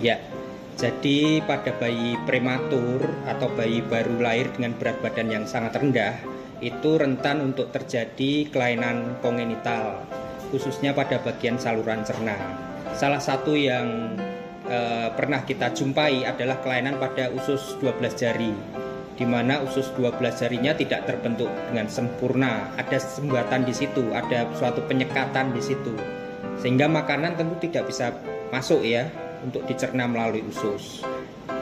Ya, jadi pada bayi prematur atau bayi baru lahir dengan berat badan yang sangat rendah, itu rentan untuk terjadi kelainan kongenital, khususnya pada bagian saluran cerna. Salah satu yang pernah kita jumpai adalah kelainan pada usus 12 jari, di mana usus 12 jarinya tidak terbentuk dengan sempurna, ada sumbatan di situ, ada suatu penyekatan di situ, sehingga makanan tentu tidak bisa masuk ya untuk dicerna melalui usus.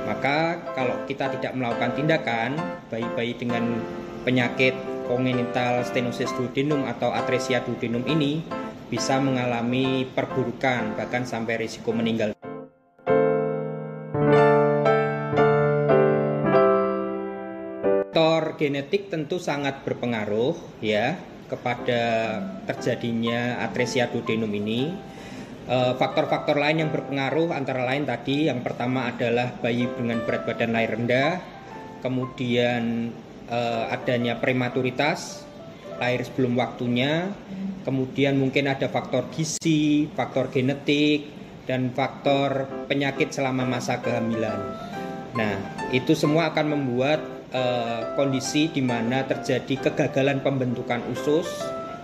Maka kalau kita tidak melakukan tindakan, bayi-bayi dengan penyakit congenital stenosis duodenum atau atresia duodenum ini bisa mengalami perburukan, bahkan sampai risiko meninggal. Faktor genetik tentu sangat berpengaruh ya kepada terjadinya atresia duodenum ini. Faktor-faktor lain yang berpengaruh antara lain tadi, yang pertama adalah bayi dengan berat badan lahir rendah, kemudian adanya prematuritas, lahir sebelum waktunya, kemudian mungkin ada faktor gizi, faktor genetik, dan faktor penyakit selama masa kehamilan. Nah, itu semua akan membuat kondisi di mana terjadi kegagalan pembentukan usus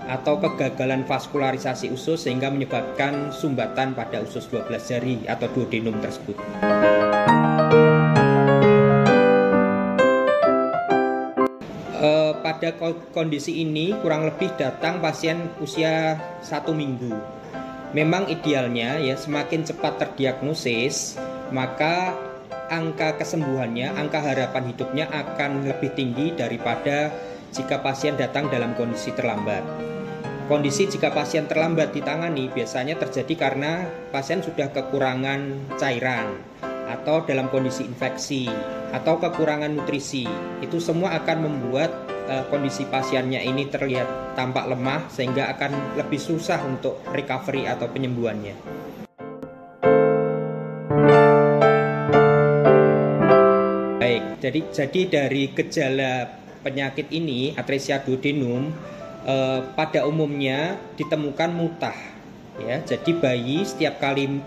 atau kegagalan vaskularisasi usus sehingga menyebabkan sumbatan pada usus 12 jari atau duodenum tersebut. Pada kondisi ini kurang lebih datang pasien usia 1 minggu. Memang idealnya ya semakin cepat terdiagnosis, maka angka kesembuhannya, angka harapan hidupnya akan lebih tinggi daripada jika pasien datang dalam kondisi terlambat. Kondisi jika pasien terlambat ditangani biasanya terjadi karena pasien sudah kekurangan cairan atau dalam kondisi infeksi atau kekurangan nutrisi. Itu semua akan membuat kondisi pasiennya ini terlihat tampak lemah sehingga akan lebih susah untuk recovery atau penyembuhannya. Jadi dari gejala penyakit ini, atresia duodenum, pada umumnya ditemukan mutah. Ya, jadi bayi setiap kali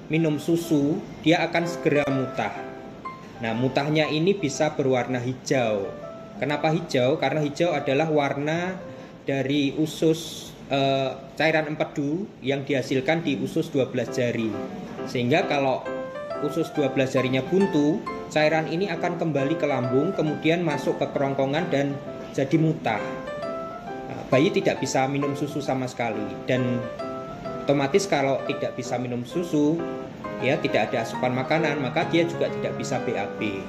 minum susu, dia akan segera mutah. Nah, mutahnya ini bisa berwarna hijau. Kenapa hijau? Karena hijau adalah warna dari usus cairan empedu yang dihasilkan di usus 12 jari. Sehingga kalau usus 12 jarinya buntu, cairan ini akan kembali ke lambung, kemudian masuk ke kerongkongan dan jadi mutah. Nah, bayi tidak bisa minum susu sama sekali, dan otomatis kalau tidak bisa minum susu, ya tidak ada asupan makanan, maka dia juga tidak bisa BAB.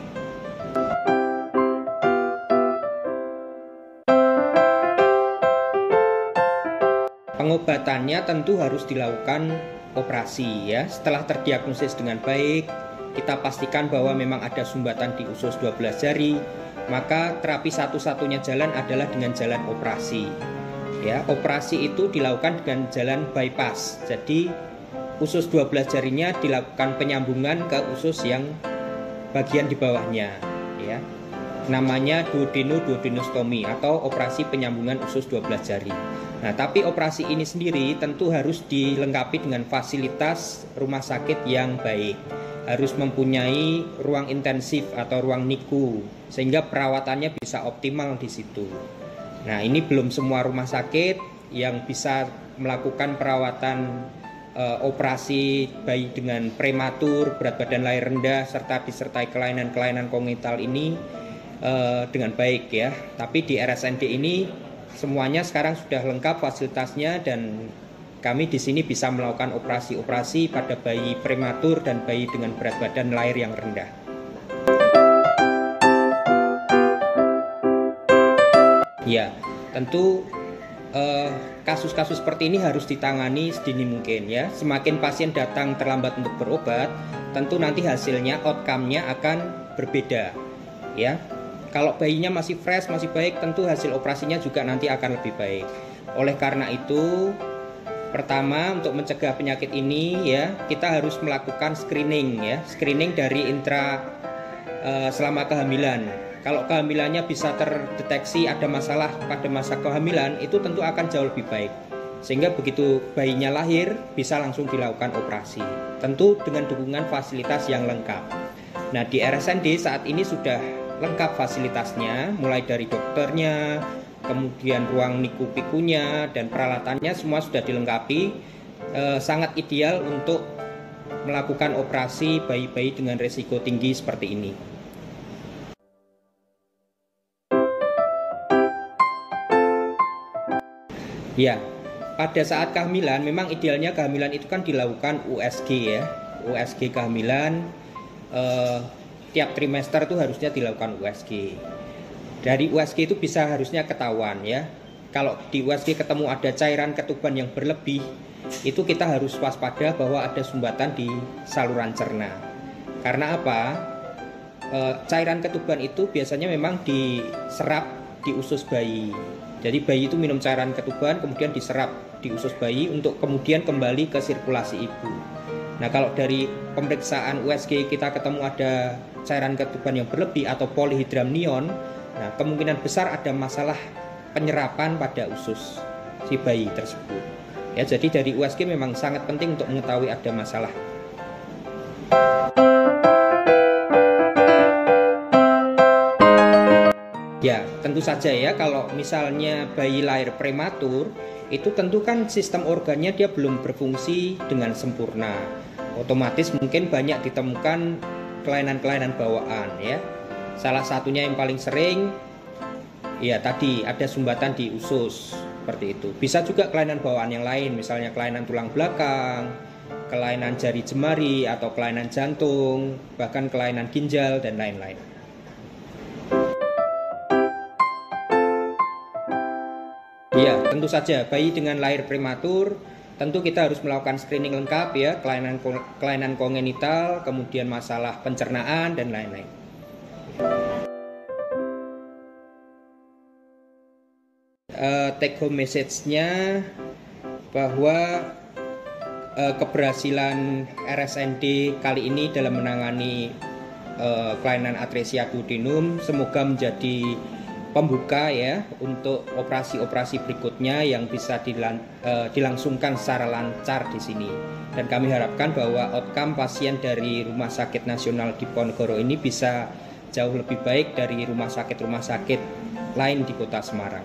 Pengobatannya tentu harus dilakukan operasi ya. Setelah terdiagnosis dengan baik, kita pastikan bahwa memang ada sumbatan di usus 12 jari, maka terapi satu-satunya jalan adalah dengan jalan operasi. Ya, operasi itu dilakukan dengan jalan bypass. Jadi usus 12 jarinya dilakukan penyambungan ke usus yang bagian di bawahnya, ya. Namanya duodenostomi atau operasi penyambungan usus 12 jari. Nah, tapi operasi ini sendiri tentu harus dilengkapi dengan fasilitas rumah sakit yang baik. Harus mempunyai ruang intensif atau ruang NICU sehingga perawatannya bisa optimal di situ. Nah, ini belum semua rumah sakit yang bisa melakukan perawatan operasi bayi dengan prematur, berat badan lahir rendah serta disertai kelainan-kelainan kongenital ini dengan baik ya. Tapi di RSND ini semuanya sekarang sudah lengkap fasilitasnya, dan kami di sini bisa melakukan operasi-operasi pada bayi prematur dan bayi dengan berat badan lahir yang rendah. Ya, tentu kasus-kasus seperti ini harus ditangani sedini mungkin ya. Semakin pasien datang terlambat untuk berobat, tentu nanti hasilnya, outcome-nya akan berbeda. Ya, kalau bayinya masih fresh, masih baik, tentu hasil operasinya juga nanti akan lebih baik. Oleh karena itu, pertama untuk mencegah penyakit ini ya, kita harus melakukan screening ya, screening dari selama kehamilan. Kalau kehamilannya bisa terdeteksi ada masalah pada masa kehamilan, itu tentu akan jauh lebih baik. sehingga begitu bayinya lahir bisa langsung dilakukan operasi, tentu dengan dukungan fasilitas yang lengkap. Nah, di RSND saat ini sudah lengkap fasilitasnya, mulai dari dokternya, kemudian ruang NICU PICU-nya dan peralatannya semua sudah dilengkapi, sangat ideal untuk melakukan operasi bayi-bayi dengan risiko tinggi seperti ini. Ya, pada saat kehamilan memang idealnya kehamilan itu kan dilakukan USG ya, USG kehamilan tiap trimester itu harusnya dilakukan USG. Dari USG itu bisa harusnya ketahuan ya. Kalau di USG ketemu ada cairan ketuban yang berlebih, itu kita harus waspada bahwa ada sumbatan di saluran cerna. Karena apa? Cairan ketuban itu biasanya memang diserap di usus bayi. Jadi bayi itu minum cairan ketuban kemudian diserap di usus bayi untuk kemudian kembali ke sirkulasi ibu. Nah, kalau dari pemeriksaan USG kita ketemu ada cairan ketuban yang berlebih atau polyhydramnion, nah kemungkinan besar ada masalah penyerapan pada usus si bayi tersebut. Ya, jadi dari USG memang sangat penting untuk mengetahui ada masalah. Ya, tentu saja ya, kalau misalnya bayi lahir prematur, itu tentu kan sistem organnya dia belum berfungsi dengan sempurna. Otomatis mungkin banyak ditemukan kelainan-kelainan bawaan ya. Salah satunya yang paling sering, ya tadi ada sumbatan di usus, seperti itu. Bisa juga kelainan bawaan yang lain, misalnya kelainan tulang belakang, kelainan jari jemari, atau kelainan jantung, bahkan kelainan ginjal, dan lain-lain. Ya, tentu saja bayi dengan lahir prematur tentu kita harus melakukan screening lengkap ya, kelainan kongenital, kemudian masalah pencernaan dan lain-lain. Take home message-nya bahwa keberhasilan RSND kali ini dalam menangani kelainan atresia duodenum semoga menjadi pembuka ya untuk operasi-operasi berikutnya yang bisa dilangsungkan secara lancar di sini. Dan kami harapkan bahwa outcome pasien dari Rumah Sakit Nasional Diponegoro ini bisa jauh lebih baik dari rumah sakit lain di Kota Semarang.